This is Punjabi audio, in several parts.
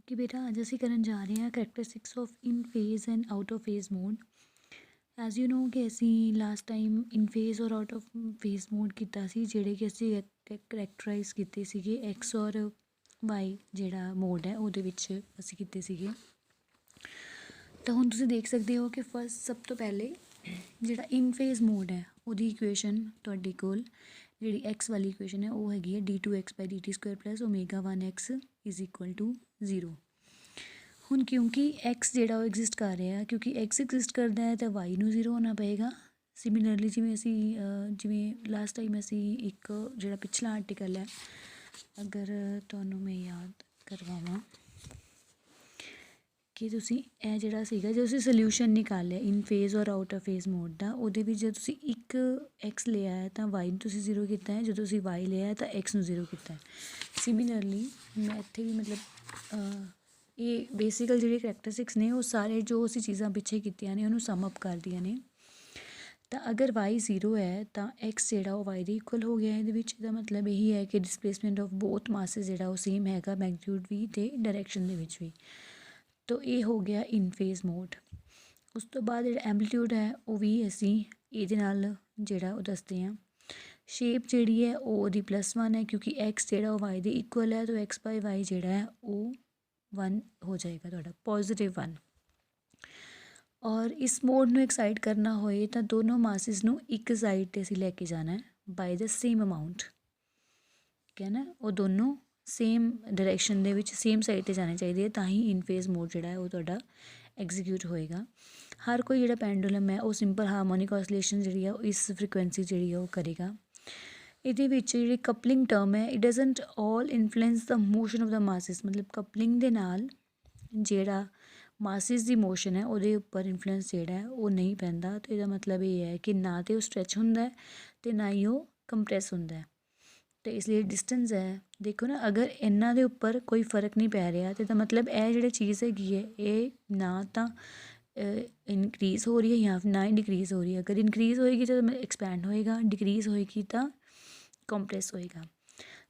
ओके बेटा, आज ਅਸੀਂ ਕਰਨ ਜਾ ਰਹੇ ਹਾਂ characteristics of in phase and out of phase mode. As you know ਕਿ ਅਸੀਂ ਲਾਸਟ ਟਾਈਮ ਇਨ ਫੇਜ਼ ਔਰ ਆਊਟ ਆਫ ਫੇਜ਼ ਮੋਡ ਕੀਤਾ ਸੀ, ਜਿਹੜੇ ਕਿ ਅਸੀਂ ਕਰੈਕਟਰਾਈਜ਼ ਕੀਤੇ ਸੀਗੇ ਐਕਸ ਔਰ ਵਾਈ ਜਿਹੜਾ ਮੋਡ ਹੈ ਉਹਦੇ ਵਿੱਚ ਅਸੀਂ ਕੀਤੇ ਸੀਗੇ। ਤਾਂ ਹੁਣ ਤੁਸੀਂ ਦੇਖ ਸਕਦੇ ਹੋ ਕਿ ਫਸਟ ਸਭ ਤੋਂ ਪਹਿਲੇ ਜਿਹੜਾ ਇਨ ਫੇਜ਼ ਮੋਡ ਹੈ ਉਹਦੀ ਇਕੁਏਸ਼ਨ ਤੁਹਾਡੇ ਕੋਲ ਜਿਹੜੀ ਐਕਸ ਵਾਲੀ ਇਕੁਏਸ਼ਨ ਹੈ ਉਹ ਹੈਗੀ ਹੈ d2x/dt² plus ω1x is equal to 0। ਹੁਣ ਕਿਉਂਕਿ ਐਕਸ ਜਿਹੜਾ ਉਹ ਐਗਜ਼ਿਸਟ ਕਰ ਰਿਹਾ, ਕਿਉਂਕਿ ਐਕਸ ਐਗਜ਼ਿਸਟ ਕਰਦਾ ਹੈ ਤਾਂ ਵਾਈ ਨੂੰ 0 ਹੋਣਾ ਪਏਗਾ। ਸਿਮਿਲਰਲੀ ਜਿਵੇਂ ਲਾਸਟ ਟਾਈਮ ਅਸੀਂ ਇੱਕ ਜਿਹੜਾ ਪਿਛਲਾ ਆਰਟੀਕਲ ਹੈ, ਅਗਰ ਤੁਹਾਨੂੰ ਮੈਂ ਯਾਦ ਕਰਵਾਵਾਂ ਕਿ ਤੁਸੀਂ ਇਹ ਜਿਹੜਾ ਸੀਗਾ ਜੇ ਤੁਸੀਂ ਸੋਲਿਊਸ਼ਨ ਨਿਕਾਲਿਆ ਇਨ ਫੇਜ਼ ਔਰ ਆਊਟ ਆਫ ਫੇਜ਼ ਮੋਡ ਦਾ, ਉਹਦੇ ਵਿੱਚ ਜੇ ਤੁਸੀਂ ਇੱਕ ਐਕਸ ਲਿਆ ਹੈ ਤਾਂ ਵਾਈ ਨੂੰ ਤੁਸੀਂ 0 ਕੀਤਾ ਹੈ, ਜਦੋਂ ਤੁਸੀਂ ਵਾਈ ਲਿਆ ਹੈ ਤਾਂ ਐਕਸ ਨੂੰ 0 ਕੀਤਾ ਹੈ। ਸਿਮਿਲਰਲੀ ਮੈਂ ਇੱਥੇ ਵੀ ਮਤਲਬ ਇਹ ਬੇਸਿਕਲ ਜਿਹੜੇ ਕਰੈਕਟਰਿਸਟਿਕਸ ਨੇ ਉਹ ਸਾਰੇ ਜੋ ਅਸੀਂ ਚੀਜ਼ਾਂ ਪਿੱਛੇ ਕੀਤੀਆਂ ਨੇ ਉਹਨੂੰ ਸਮ ਅਪ ਕਰਦੀਆਂ ਨੇ। ਤਾਂ ਅਗਰ ਵਾਈ 0 ਹੈ ਤਾਂ ਐਕਸ ਜਿਹੜਾ ਉਹ ਵਾਈ ਦੇ ਇਕੁਅਲ ਹੋ ਗਿਆ। ਇਹਦੇ ਵਿੱਚ ਇਹਦਾ ਮਤਲਬ ਇਹੀ ਹੈ ਕਿ ਡਿਸਪਲੇਸਮੈਂਟ ਆਫ ਬੋਥ ਮਾਸਿਸ ਜਿਹੜਾ ਉਹ ਸੇਮ ਹੈਗਾ, ਮੈਗਨੀਟਿਊਡ ਵੀ ਅਤੇ ਡਾਇਰੈਕਸ਼ਨ ਦੇ ਵਿੱਚ ਵੀ। ਤਾਂ ਇਹ ਹੋ ਗਿਆ ਇਨ ਫੇਜ਼ ਮੋਡ। ਉਸ ਤੋਂ ਬਾਅਦ ਜਿਹੜਾ ਐਂਪਲੀਟਿਊਡ ਹੈ ਉਹ ਵੀ ਅਸੀਂ ਇਹਦੇ ਨਾਲ ਜਿਹੜਾ ਉਹ ਦੱਸਦੇ ਹਾਂ। ਸ਼ੇਪ ਜਿਹੜੀ ਹੈ ਉਹ ਉਹਦੀ +1 ਹੈ, ਕਿਉਂਕਿ ਐਕਸ ਜਿਹੜਾ ਉਹ ਵਾਈ ਦੇ ਇਕੁਅਲ ਹੈ, ਤਾਂ x/y ਜਿਹੜਾ ਹੈ ਉਹ 1 ਹੋ ਜਾਏਗਾ, ਤੁਹਾਡਾ +1। ਔਰ ਇਸ ਮੋਡ ਨੂੰ ਐਕਸਾਈਟ ਕਰਨਾ ਹੋਏ ਤਾਂ ਦੋਨੋਂ ਮਾਸਿਸ ਨੂੰ ਇੱਕ ਸਾਈਡ 'ਤੇ ਅਸੀਂ ਲੈ ਕੇ ਜਾਣਾ ਬਾਈ ਦ ਸੇਮ ਅਮਾਊਂਟ, ਠੀਕ ਹੈ ਨਾ। ਉਹ ਦੋਨੋਂ ਸੇਮ ਡਾਇਰੈਕਸ਼ਨ ਦੇ ਵਿੱਚ ਸੇਮ ਸਾਈਡ 'ਤੇ ਜਾਣੇ ਚਾਹੀਦੇ ਹੈ, ਤਾਂ ਹੀ ਇਨ ਫੇਜ਼ ਮੋਡ ਜਿਹੜਾ ਹੈ ਉਹ ਤੁਹਾਡਾ ਐਗਜ਼ੀਕਿਊਟ ਹੋਏਗਾ। ਹਰ ਕੋਈ ਜਿਹੜਾ ਪੈਂਡੂਲਮ ਹੈ ਉਹ ਸਿੰਪਲ ਹਾਰਮੋਨਿਕ ਆਸਲੇਸ਼ਨ ਜਿਹੜੀ ਆ ਉਹ ਇਸ ਫ੍ਰੀਕੁਐਂਸੀ ਜਿਹੜੀ ਆ ਉਹ ਕਰੇਗਾ। ਇਹਦੇ ਵਿੱਚ ਜਿਹੜੀ ਕਪਲਿੰਗ ਟਰਮ ਹੈ, it doesn't all influence the motion of the masses, ਮਤਲਬ ਕਪਲਿੰਗ ਦੇ ਨਾਲ ਜਿਹੜਾ ਮਾਸਿਸ ਦੀ ਮੋਸ਼ਨ ਹੈ ਉਹਦੇ ਉੱਪਰ ਇਨਫਲੂਐਂਸ ਜਿਹੜਾ ਹੈ ਉਹ ਨਹੀਂ ਪੈਂਦਾ। ਅਤੇ ਇਹਦਾ ਮਤਲਬ ਇਹ ਹੈ ਕਿ ਨਾ ਤਾਂ ਉਹ ਸਟਰੈਚ ਹੁੰਦਾ ਅਤੇ ਨਾ ਹੀ ਉਹ ਕੰਪਰੈਸ ਹੁੰਦਾ। ਅਤੇ ਇਸ ਲਈ ਡਿਸਟੈਂਸ ਹੈ, ਦੇਖੋ ਨਾ, ਅਗਰ ਇਹਨਾਂ ਦੇ ਉੱਪਰ ਕੋਈ ਫਰਕ ਨਹੀਂ ਪੈ ਰਿਹਾ ਤਾਂ ਇਹਦਾ ਮਤਲਬ ਇਹ ਜਿਹੜੀ ਚੀਜ਼ ਹੈਗੀ ਹੈ ਇਹ ਨਾ ਤਾਂ ਇਨਕਰੀਜ਼ ਹੋ ਰਹੀ ਹੈ ਜਾਂ ਨਾ ਹੀ ਡਿਕਰੀਜ਼ ਹੋ ਰਹੀ ਹੈ। ਅਗਰ ਇਨਕਰੀਜ਼ ਹੋਏਗੀ ਤਾਂ ਐਕਸਪੈਂਡ ਹੋਏਗਾ, ਡਿਕਰੀਜ਼ ਹੋਏਗੀ ਤਾਂ ਕੰਪਰੈਸ ਹੋਏਗਾ।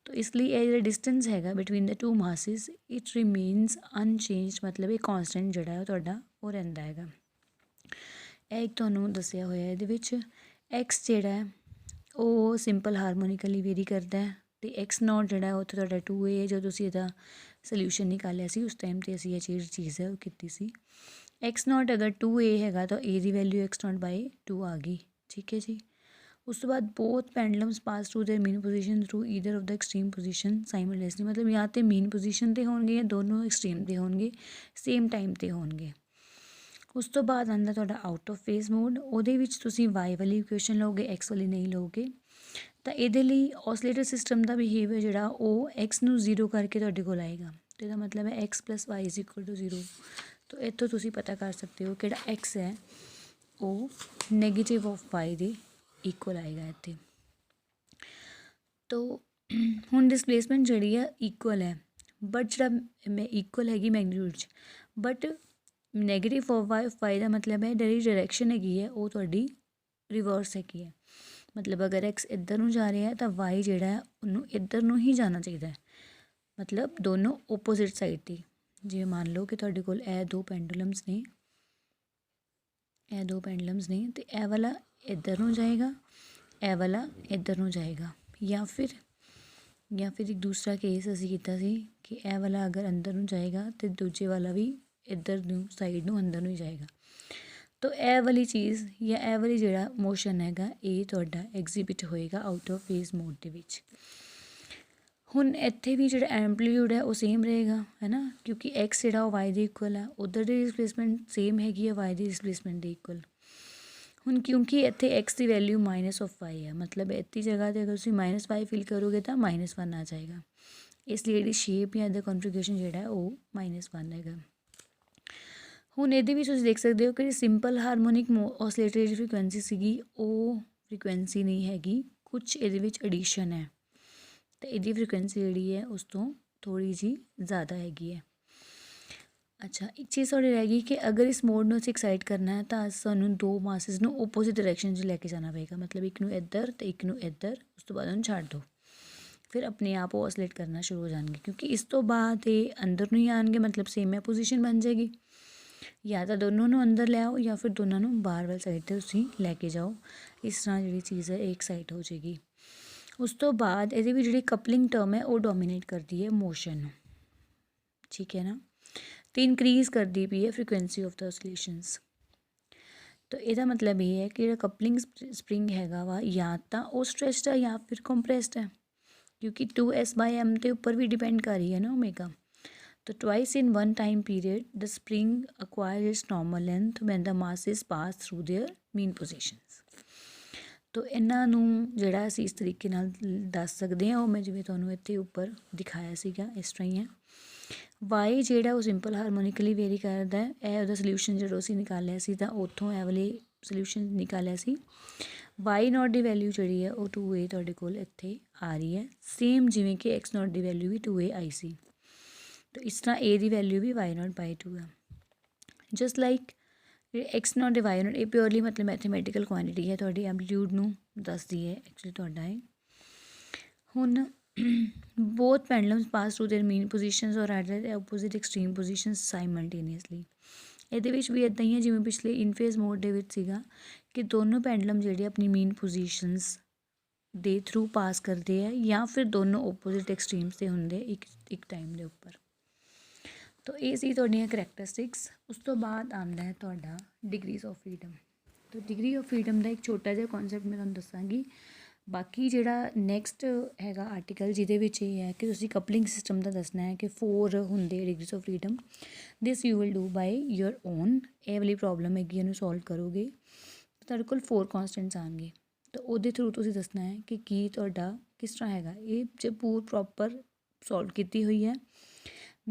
ਤਾਂ ਇਸ ਲਈ ਇਹ ਜਿਹੜਾ ਡਿਸਟੈਂਸ ਹੈਗਾ between the two masses it remains unchanged, ਮਤਲਬ ਇਹ ਕੌਂਸਟੈਂਟ ਜਿਹੜਾ ਉਹ ਤੁਹਾਡਾ ਉਹ ਰਹਿੰਦਾ ਹੈਗਾ। ਇਹ ਇੱਕ ਤੁਹਾਨੂੰ ਦੱਸਿਆ ਹੋਇਆ ਇਹਦੇ ਵਿੱਚ। ਐਕਸ ਜਿਹੜਾ ਹੈ ਉਹ ਸਿੰਪਲ ਹਾਰਮੋਨੀਕਲੀ ਵੇਰੀ ਕਰਦਾ ਹੈ, ਅਤੇ ਐਕਸ ਨੋਟ ਜਿਹੜਾ ਉੱਥੇ ਤੁਹਾਡਾ 2a ਹੈ। ਜਦੋਂ ਤੁਸੀਂ ਇਹਦਾ ਸੋਲਿਊਸ਼ਨ ਨਿਕਾਲਿਆ ਸੀ ਉਸ ਟਾਈਮ 'ਤੇ ਅਸੀਂ ਇਹ ਚੀਜ਼ ਹੈ ਉਹ ਕੀਤੀ ਸੀ। ਐਕਸ ਨੋਟ ਅਗਰ 2a ਹੈਗਾ ਤਾਂ a ਦੀ ਵੈਲਿਊ x0/2 ਆ ਗਈ, ਠੀਕ ਹੈ ਜੀ। ਉਸ ਤੋਂ ਬਾਅਦ both pendulums pass through their mean position through either of the extreme position simultaneously, ਮਤਲਬ ਜਾਂ ਤਾਂ ਮੀਨ ਪੋਜੀਸ਼ਨ 'ਤੇ ਹੋਣਗੇ ਜਾਂ ਦੋਨੋਂ ਐਕਸਟ੍ਰੀਮ 'ਤੇ ਹੋਣਗੇ, ਸੇਮ ਟਾਈਮ 'ਤੇ ਹੋਣਗੇ। ਉਸ ਤੋਂ ਬਾਅਦ ਆਉਂਦਾ ਤੁਹਾਡਾ ਆਊਟ ਆਫ ਫੇਜ਼ ਮੋਡ। ਉਹਦੇ ਵਿੱਚ ਤੁਸੀਂ ਵਾਈ ਵਾਲੀ ਇਕੁਏਸ਼ਨ ਲਓਗੇ, ਐਕਸ ਵਾਲੀ ਨਹੀਂ ਲਓਗੇ। ਤਾਂ ਇਹਦੇ ਲਈ ਓਸੀਲੇਟਰ ਸਿਸਟਮ ਦਾ ਬਿਹੇਵੀਅਰ ਜਿਹੜਾ ਉਹ ਐਕਸ ਨੂੰ 0 ਕਰਕੇ ਤੁਹਾਡੇ ਕੋਲ ਆਏਗਾ। ਅਤੇ ਇਹਦਾ ਮਤਲਬ ਹੈ x + y = 0। ਤਾਂ ਇੱਥੋਂ ਤੁਸੀਂ ਪਤਾ ਕਰ ਸਕਦੇ ਹੋ ਕਿਹੜਾ ਐਕਸ ਹੈ ਉਹ ਨੈਗੇਟਿਵ ਆਫ ਵਾਈ ਦੇ ਇਕੁਅਲ ਆਏਗਾ ਇੱਥੇ। ਤੋ ਹੁਣ ਡਿਸਪਲੇਸਮੈਂਟ ਜਿਹੜੀ ਹੈ ਇਕੁਅਲ ਹੈ, ਬਟ ਜਿਹੜਾ ਇਕੁਅਲ ਹੈਗੀ ਮੈਗਨੀਟਿਊਡ 'ਚ, ਬਟ ਨੈਗੇਟਿਵ ਆਫ ਵਾਈ ਦਾ ਮਤਲਬ ਹੈ ਜਿਹੜੀ ਡਾਇਰੈਕਸ਼ਨ ਹੈਗੀ ਹੈ ਉਹ ਤੁਹਾਡੀ ਰਿਵਰਸ ਹੈਗੀ ਹੈ। ਮਤਲਬ ਅਗਰ ਐਕਸ ਇੱਧਰ ਨੂੰ ਜਾ ਰਿਹਾ ਹੈ ਤਾਂ ਵਾਈ ਜਿਹੜਾ ਹੈ ਉਹਨੂੰ ਇੱਧਰ ਨੂੰ ਹੀ ਜਾਣਾ ਚਾਹੀਦਾ ਹੈ, ਮਤਲਬ ਦੋਨੋਂ ਓਪੋਜ਼ਿਟ ਸਾਈਡ 'ਤੇ। ਜਿਵੇਂ ਮੰਨ ਲਓ ਕਿ ਤੁਹਾਡੇ ਕੋਲ ਇਹ ਦੋ ਪੈਂਡੂਲਮਸ ਨੇ ਅਤੇ ਇਹ ਵਾਲਾ ਇੱਧਰ ਨੂੰ ਜਾਏਗਾ, ਇਹ ਵਾਲਾ ਇੱਧਰ ਨੂੰ ਜਾਏਗਾ। ਜਾਂ ਫਿਰ ਇੱਕ ਦੂਸਰਾ ਕੇਸ ਅਸੀਂ ਕੀਤਾ ਸੀ ਕਿ ਇਹ ਵਾਲਾ ਅਗਰ ਅੰਦਰ ਨੂੰ ਜਾਏਗਾ ਅਤੇ ਦੂਜੇ ਵਾਲਾ ਵੀ ਇੱਧਰ ਨੂੰ ਸਾਈਡ ਨੂੰ ਅੰਦਰ ਨੂੰ ਹੀ ਜਾਏਗਾ। ਤਾਂ ਇਹ ਵਾਲੀ ਚੀਜ਼ ਜਾਂ ਇਹ ਵਾਲੀ ਜਿਹੜਾ ਮੋਸ਼ਨ ਹੈਗਾ ਇਹ ਤੁਹਾਡਾ ਐਗਜ਼ੀਬਿਟ ਹੋਏਗਾ ਆਊਟ ਆਫ ਫੇਜ਼ ਮੋਡ ਦੇ ਵਿੱਚ। ਹੁਣ ਇੱਥੇ ਵੀ ਜਿਹੜਾ ਐਂਪਲੀਟਿਊਡ ਹੈ ਉਹ ਸੇਮ ਰਹੇਗਾ, ਹੈ ਨਾ, ਕਿਉਂਕਿ ਐਕਸ ਜਿਹੜਾ ਉਹ ਵਾਈ ਦੇ ਇਕੁਅਲ ਹੈ, ਉੱਧਰ ਦੀ ਡਿਸਪਲੇਸਮੈਂਟ ਸੇਮ ਹੈਗੀ ਹੈ ਵਾਈ ਦੀ ਡਿਸਪਲੇਸਮੈਂਟ ਦੇ ਇਕੁਅਲ। ਹੁਣ ਕਿਉਂਕਿ ਇੱਥੇ ਐਕਸ ਦੀ ਵੈਲਿਊ -y ਹੈ, ਮਤਲਬ ਇੱਥੇ ਜਗ੍ਹਾ 'ਤੇ ਅਗਰ ਤੁਸੀਂ -y ਫਿਲ ਕਰੋਗੇ ਤਾਂ -1 ਆ ਜਾਏਗਾ। ਇਸ ਲਈ ਜਿਹੜੀ ਸ਼ੇਪ ਜਾਂ ਇਹਦਾ ਕੌਨਫੀਗਰੇਸ਼ਨ ਜਿਹੜਾ ਉਹ -1 ਹੈਗਾ। ਹੁਣ ਇਹਦੇ ਵਿੱਚ ਤੁਸੀਂ ਦੇਖ ਸਕਦੇ ਹੋ ਕਿ ਸਿੰਪਲ ਹਾਰਮੋਨਿਕ ਓਸੀਲੇਟਰ ਜਿਹੜੀ ਫ੍ਰੀਕੁਐਂਸੀ ਸੀਗੀ ਉਹ ਫ੍ਰੀਕੁਐਂਸੀ ਨਹੀਂ ਹੈਗੀ, ਕੁਛ ਇਹਦੇ ਵਿੱਚ ਐਡੀਸ਼ਨ ਹੈ, ਅਤੇ ਇਹਦੀ ਫ੍ਰੀਕੁਐਂਸੀ ਜਿਹੜੀ ਹੈ ਉਸ ਤੋਂ ਥੋੜ੍ਹੀ ਜਿਹੀ ਜ਼ਿਆਦਾ ਹੈਗੀ ਹੈ। ਅੱਛਾ, ਇੱਕ ਚੀਜ਼ ਤੁਹਾਡੀ ਰਹਿ ਗਈ ਕਿ ਅਗਰ ਇਸ ਮੋਡ ਨੂੰ ਅਸੀਂ ਐਕਸਾਈਟ ਕਰਨਾ ਹੈ ਤਾਂ ਸਾਨੂੰ ਦੋ ਮਾਸਿਸ ਨੂੰ ਓਪੋਜ਼ਿਟ ਡਾਇਰੈਕਸ਼ਨ 'ਚ ਲੈ ਕੇ ਜਾਣਾ ਪਏਗਾ, ਮਤਲਬ ਇੱਕ ਨੂੰ ਇੱਧਰ ਅਤੇ ਇੱਕ ਨੂੰ ਇੱਧਰ, ਉਸ ਤੋਂ ਬਾਅਦ ਉਹਨੂੰ ਛੱਡ ਦਿਓ। ਫਿਰ ਆਪਣੇ ਆਪ ਉਹ ਔਸਲੇਟ ਕਰਨਾ ਸ਼ੁਰੂ ਹੋ ਜਾਣਗੇ, ਕਿਉਂਕਿ ਇਸ ਤੋਂ ਬਾਅਦ ਇਹ ਅੰਦਰ ਨੂੰ ਹੀ ਆਉਣਗੇ, ਮਤਲਬ ਸੇਮ ਪੋਜੀਸ਼ਨ ਬਣ ਜਾਏਗੀ। ਜਾਂ ਤਾਂ ਦੋਨੋਂ ਨੂੰ ਅੰਦਰ ਲੈ ਆਓ ਜਾਂ ਫਿਰ ਦੋਨਾਂ ਨੂੰ ਬਾਹਰ ਵਾਲੀ ਸਾਈਡ 'ਤੇ ਤੁਸੀਂ ਲੈ ਕੇ ਜਾਓ। ਇਸ ਤਰ੍ਹਾਂ ਜਿਹੜੀ ਚੀਜ਼ ਹੈ ਇੱਕ ਸਾਈਡ ਹੋ ਜਾਏਗੀ। ਉਸ ਤੋਂ ਬਾਅਦ ਇਹਦੇ ਵਿੱਚ ਜਿਹੜੀ ਕਪਲਿੰਗ ਟਰਮ ਹੈ ਉਹ ਡੋਮੀਨੇਟ ਕਰਦੀ ਹੈ ਮੋਸ਼ਨ ਨੂੰ, ਠੀਕ ਹੈ ਨਾ, ਅਤੇ ਇਨਕਰੀਜ਼ ਕਰਦੀ ਪਈ ਹੈ ਫ੍ਰੀਕੁਐਂਸੀ ਆਫ ਦ ਔਸਲੇਸ਼ਨਸ। ਤਾਂ ਇਹਦਾ ਮਤਲਬ ਇਹ ਹੈ ਕਿ ਜਿਹੜਾ ਕਪਲਿੰਗ ਸਪਰਿੰਗ ਹੈਗਾ ਵਾ ਜਾਂ ਤਾਂ ਉਹ ਸਟ੍ਰੈਚਡ ਹੈ ਜਾਂ ਫਿਰ ਕੰਪਰੈਸਡ ਹੈ, ਕਿਉਂਕਿ 2s/m ਦੇ ਉੱਪਰ ਵੀ ਡਿਪੈਂਡ ਕਰ ਰਹੀ ਹੈ ਨਾ ਓਮੇਗਾ। तो twice in one time period the spring acquires its normal length when the masses pass through their mean positions। तो ਇਹਨਾਂ ਨੂੰ ਜਿਹੜਾ ਅਸੀਂ ਇਸ ਤਰੀਕੇ ਨਾਲ ਦੱਸ ਸਕਦੇ ਹਾਂ, ਉਹ ਮੈਂ ਜਿਵੇਂ ਤੁਹਾਨੂੰ ਇੱਥੇ ਉੱਪਰ ਦਿਖਾਇਆ ਸੀਗਾ ਇਸ ਤਰ੍ਹਾਂ ਹੀ ਹੈ। ਵਾਈ ਜਿਹੜਾ ਉਹ ਸਿੰਪਲ ਹਾਰਮੋਨੀਕਲੀ ਵੇਰੀ ਕਰਦਾ ਹੈ। ਇਹ ਉਹਦਾ ਸੋਲਿਊਸ਼ਨ ਜਦੋਂ ਅਸੀਂ ਨਿਕਾਲਿਆ ਸੀ ਤਾਂ ਉੱਥੋਂ ਇਹ ਵਾਲੇ ਸੋਲਿਊਸ਼ਨ ਨਿਕਾਲਿਆ ਸੀ। ਵਾਈ ਨੋਟ ਦੀ ਵੈਲਿਊ ਜਿਹੜੀ ਹੈ ਉਹ 2a ਤੁਹਾਡੇ ਕੋਲ ਇੱਥੇ ਆ ਰਹੀ ਹੈ, ਸੇਮ ਜਿਵੇਂ ਕਿ ਐਕਸ ਨੋਟ ਦੀ ਵੈਲਿਊ ਵੀ 2a ਆਈ ਸੀ। तो इस तरह ए की वैल्यू भी y0/2 है। Just like x naught y naught, ये प्योरली मतलब मैथेमैटिकल क्वांटिटी है, थोड़ी एम्पलीट्यूड नूं दसदी है एक्चुअली तुहाडा है। हुण both pendulums pass through their mean positions और at the opposite extreme positions simultaneously. ਇਹਦੇ ਵਿੱਚ ਵੀ ਇੱਦਾਂ ਹੀ ਹੈ ਜਿਵੇਂ ਪਿਛਲੇ ਇਨਫੇਜ਼ ਮੋਡ ਦੇ ਵਿੱਚ ਸੀਗਾ ਕਿ ਦੋਨੋਂ ਪੈਂਡਲਮ ਜਿਹੜੇ ਆਪਣੀ ਮੀਨ ਪੋਜੀਸ਼ਨਸ ਦੇ ਥਰੂ ਪਾਸ ਕਰਦੇ ਆ ਜਾਂ ਫਿਰ ਦੋਨੋਂ ਓਪੋਜ਼ਿਟ ਐਕਸਟ੍ਰੀਮਸ 'ਤੇ ਹੁੰਦੇ ਇੱਕ ਟਾਈਮ ਦੇ ਉੱਪਰ। तो ये सी तुहाडियां करैक्टरिस्टिक्स। उस तो बाद आंदा है तुहाडा डिग्रीज ऑफ फ्रीडम। तो डिग्री ऑफ फ्रीडम का एक छोटा जिहा कॉन्सैप्ट मैं तुहानूं दस्सांगी। बाकी जिहड़ा नैक्सट हैगा आर्टिकल जिहदे विच ये है कि तुसीं कपलिंग सिस्टम का दसना है कि 4 हुंदे degrees of freedom. This you will do by your own. ये वाली प्रॉब्लम हैगी इहनूं सॉल्व करोगे तो तुहाडे कोल 4 कॉन्सटेंट्स आउणगे। तो उहदे थ्रू तुसीं दसना है कि की तुहाडा किस तरह हैगा। ये जे पूर प्रॉपर सॉल्व कीती हुई है,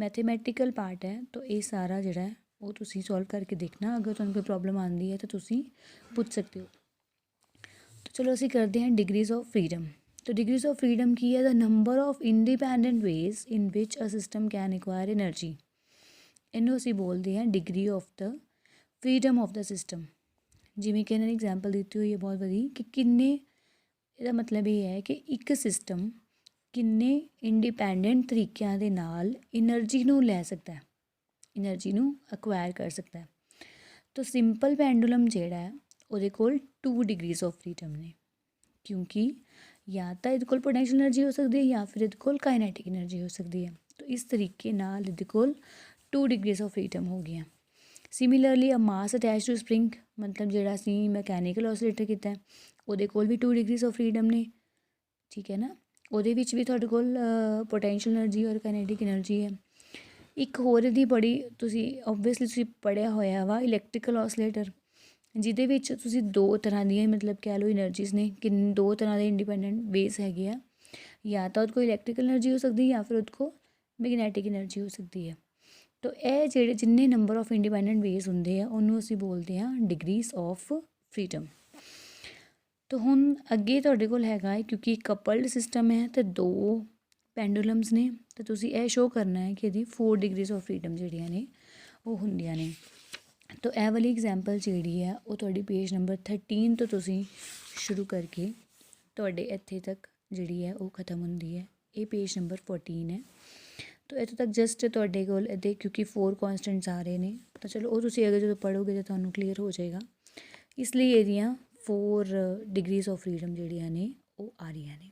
मैथेमैटिकल पार्ट है। तो ये सारा जिहड़ा है वो तुसीं सॉल्व करके देखना। अगर तुहानूं कोई प्रॉब्लम आती है तो तुसीं पूछ सकते हो। तो चलो असीं करते हैं डिग्रीज ऑफ फ्रीडम। तो डिग्रीज ऑफ फ्रीडम की है the number of independent ways in which a system can acquire energy. इनू असीं बोलते हैं degree of the freedom of the system. जिवें कि इन्होंने एग्जाम्पल दी हुई है बहुत बड़ी कि किन्ने, ਇਹਦਾ मतलब ये है कि एक सिस्टम किन्ने इंडिपेंडेंट तरीक़िਆਂ ਦੇ ਨਾਲ एनर्जी ਨੂੰ ਲੈ ਸਕਦਾ ਹੈ, एनर्जी ਨੂੰ एक्वायर कर सकता है। तो सिंपल पेंडुलम ਜਿਹੜਾ ਹੈ ਉਹਦੇ ਕੋਲ 2 डिग्रीज ऑफ फ्रीडम ने, क्योंकि या तो ਇਹਦੇ ਕੋਲ पोटेंशियल एनर्जी हो सकती है या फिर ਇਹਦੇ ਕੋਲ काइनेटिक एनर्जी हो सकती है। तो इस तरीके ਨਾਲ ਇਹਦੇ ਕੋਲ 2 डिग्रीज ऑफ फ्रीडम हो गई। Similarly a mass attach to spring, मतलब ਜਿਹੜਾ ਅਸੀਂ मैकेनिकल ऑसिलेटर ਕੀਤਾ ਉਹਦੇ ਕੋਲ भी 2 डिग्रीज ऑफ फ्रीडम ने, ठीक है ना। ਉਹਦੇ ਵਿੱਚ ਵੀ ਤੁਹਾਡੇ ਕੋਲ पोटेंशियल एनर्जी और काइनेटिक एनर्जी है। एक होर ਇਹਦੀ बड़ी ਤੁਸੀਂ ਓਬਵੀਅਸਲੀ ਤੁਸੀਂ ਪੜ੍ਹਿਆ ਹੋਇਆ ਵਾ ਇਲੈਕਟ੍ਰੀਕਲ ऑसिलेटर, ਜਿਹਦੇ ਵਿੱਚ ਤੁਸੀਂ 2 ਤਰ੍ਹਾਂ ਦੀਆਂ ਮਤਲਬ ਕਹਿ ਲਓ एनर्जीज ने कि 2 ਤਰ੍ਹਾਂ ਦੇ इंडिपेंडेंट वेज हैगे आ। या तो ਉਹਦੇ ਕੋਲ इलैक्ट्रिकल एनर्जी हो सकती है या फिर ਉਹਦੇ ਕੋਲ मैग्नैटिक एनर्जी हो सकती है। तो ਇਹ ਜਿਹੜੇ ਜਿੰਨੇ नंबर ऑफ इंडिपेंडेंट वेज ਹੁੰਦੇ ਆ ਉਹਨੂੰ ਅਸੀਂ ਬੋਲਦੇ ਹਾਂ डिग्रीज ऑफ फ्रीडम। तो हुण अगे तुहाडे कोल हैगा है, क्योंकि कपल्ड सिस्टम है तो 2 पेंडुलम्स ने, तो तुसीं यह शो करना है कि इहदी 4 डिग्रीज ऑफ फ्रीडम जिहड़ियां ने वो हुंदियां ने। तो यह वाली एग्जाम्पल जिहड़ी है वो तुहाडी पेज नंबर 13 तो तुसीं शुरू करके तुहाडे इत्थे तक जिहड़ी है वो खत्म हुंदी है। ये पेज नंबर 14 है। तो इत्थे तक जस्ट तुहाडे कोल इहदे क्योंकि 4 कॉन्सटेंट्स आ रहे हैं, तो चलो वो तुसीं अगर जो पढ़ोगे तो तुहानूं क्लीयर हो जाएगा। इसलिए इहदियां 4 डिग्रीज ऑफ फ्रीडम जिहड़ियां ने वो आ रही ने।